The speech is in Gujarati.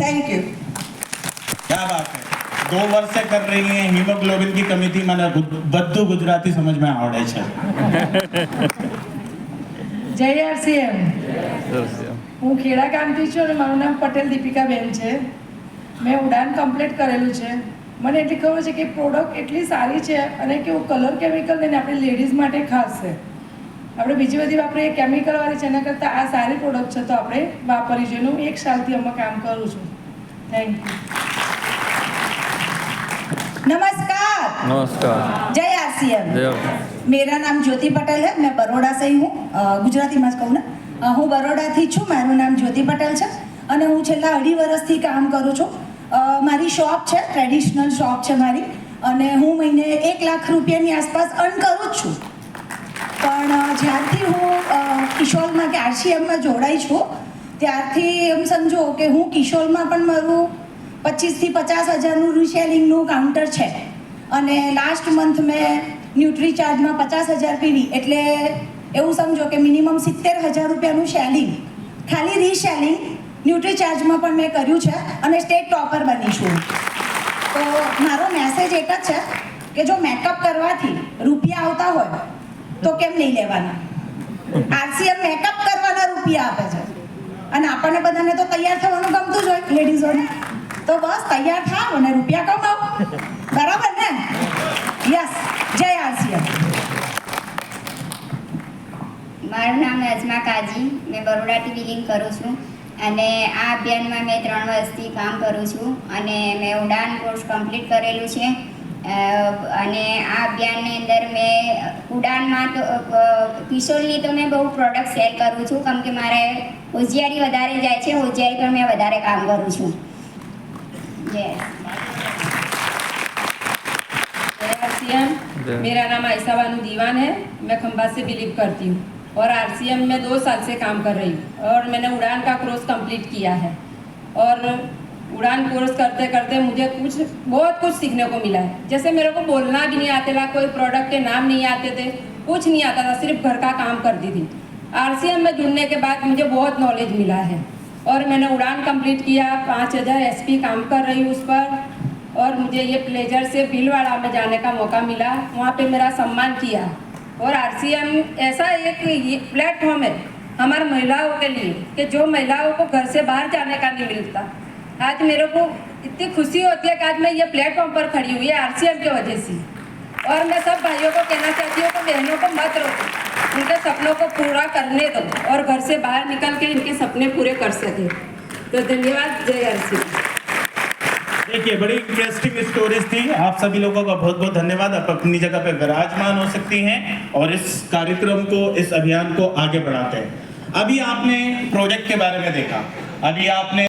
Thank you. क्या बात है, 2 वर्ष से कर रही हैं। હિમોગ્લોબિન की कमी थी, મને બધું ગુજરાતી સમજમાં આવડે છે। જય આરસીએમ। હું ખેડા ગામથી છું અને મારું નામ પટેલ દીપિકાબેન છે। મેં ઉડાન કમ્પ્લીટ કરેલું છે। મને એટલી ખબર છે કે પ્રોડક્ટ એટલી સારી છે અને કેવું કલર કેમિકલ ને આપણે લેડીઝ માટે ખાસ છે। આપણે બીજી બધી વાપરીએ કેમિકલવાળી છે, એના કરતાં આ સારી પ્રોડક્ટ છે તો આપણે વાપરવી જોઈએ। હું 1 સાલથી આમાં કામ કરું છું। Thank you. नमस्कार। नमस्कार। जय आरसीएम। जय। मेरा नाम ज्योति पटेल है। मैं बरोड़ा से हूँ। गुजराती में कहूँ ना, हूँ बरोड़ा थी छूँ। मारू नाम ज्योति पटेल है અને હું છેલ્લા 2.5 વર્ષથી કામ કરું છું। મારી શોપ છે, ટ્રેડિશનલ શોપ છે મારી, અને હું મહિને 1 લાખ રૂપિયાની આસપાસ અર્ન કરું જ છું। પણ જ્યારથી હું કિશોરમાં કે આરસીએમમાં જોડાઈ છું ત્યારથી એમ સમજો કે હું કિશોરમાં પણ મારું 25,000 થી 50,000નું રીસેલિંગનું કાઉન્ટર છે, અને લાસ્ટ મંથ મેં ન્યુટ્રી ચાર્જમાં 50,000 પીવી, એટલે એવું સમજો કે મિનિમમ 70,000 રૂપિયાનું સેલિંગ ખાલી રીસેલિંગ ન્યુટ્રી ચાર્જમાં પણ મેં કર્યું છે, અને સ્ટેટ ટોપર બની છું। તો મારો મેસેજ એક જ છે કે જો મેકઅપ કરવાથી રૂપિયા આવતા હોય તો કેમ નહીં લેવાના? આરસીએમ મેકઅપ કરવાના રૂપિયા આપે છે, અને આપણને બધાને તો તૈયાર થવાનું ગમતું જ હોય લેડીઝોને। તો બસ તૈયાર થાવ અને રૂપિયા કમાવો, બરાબર ને? યસ, જય આરસીએમ। મારું નામ નજમા કાજી, મેં બરોડાથી બિલિંગ કરું છું, અને આ અભિયાનમાં મેં 3 વર્ષથી કામ કરું છું, અને મેં ઉડાન કોર્સ કમ્પ્લીટ કરેલું છે। અને આ અભિયાનની અંદર મેં ઉડાનમાં તો કિશોરની તો મેં બહુ પ્રોડક્ટ સેલ કરું છું, કેમ કે મારે હોશિયારી વધારે જાય છે, હોશિયારી પર મેં વધારે કામ કરું છું। आरसीएम। मेरा नाम आयशा बानू दीवान है। मैं खंभात से बिलीव करती हूँ और आरसीएम में 2 साल से काम कर रही हूँ, और मैंने उड़ान का कोर्स कंप्लीट किया है। और उड़ान कोर्स करते करते मुझे बहुत कुछ सीखने को मिला है। जैसे मेरे को बोलना भी नहीं आता था, कोई प्रोडक्ट के नाम नहीं आते थे, कुछ नहीं आता था, सिर्फ घर का काम करती थी। आरसीएम में जुड़ने के बाद मुझे बहुत नॉलेज मिला है, और मैंने उड़ान कंप्लीट किया। 5,000 एसपी काम कर रही हूँ उस पर, और मुझे ये प्लेजर से भीलवाड़ा में जाने का मौका मिला, वहाँ पे मेरा सम्मान किया। और आरसीएम ऐसा एक प्लेटफॉर्म है हमारी महिलाओं के लिए कि जो महिलाओं को घर से बाहर जाने का नहीं मिलता। आज मेरे को इतनी खुशी होती है कि आज मैं ये प्लेटफॉर्म पर खड़ी हुई है आरसीएम की वजह से। और मैं सब भाइयों को कहना चाहती हूँ कि बहनों को मत रोको, उनके सपनों को पूरा करने दो, और घर से बाहर निकल के इनके सपने पूरे कर सके। तो धन्यवाद। जय आरसीएम। देखिए, बड़ी इंटरेस्टिंग स्टोरीज थी। आप सभी लोगों का बहुत बहुत धन्यवाद। आप अपनी जगह पे विराजमान हो सकती हैं और इस कार्यक्रम को, इस अभियान को आगे बढ़ाते हैं। अभी आपने प्रोजेक्ट के बारे में देखा, अभी आपने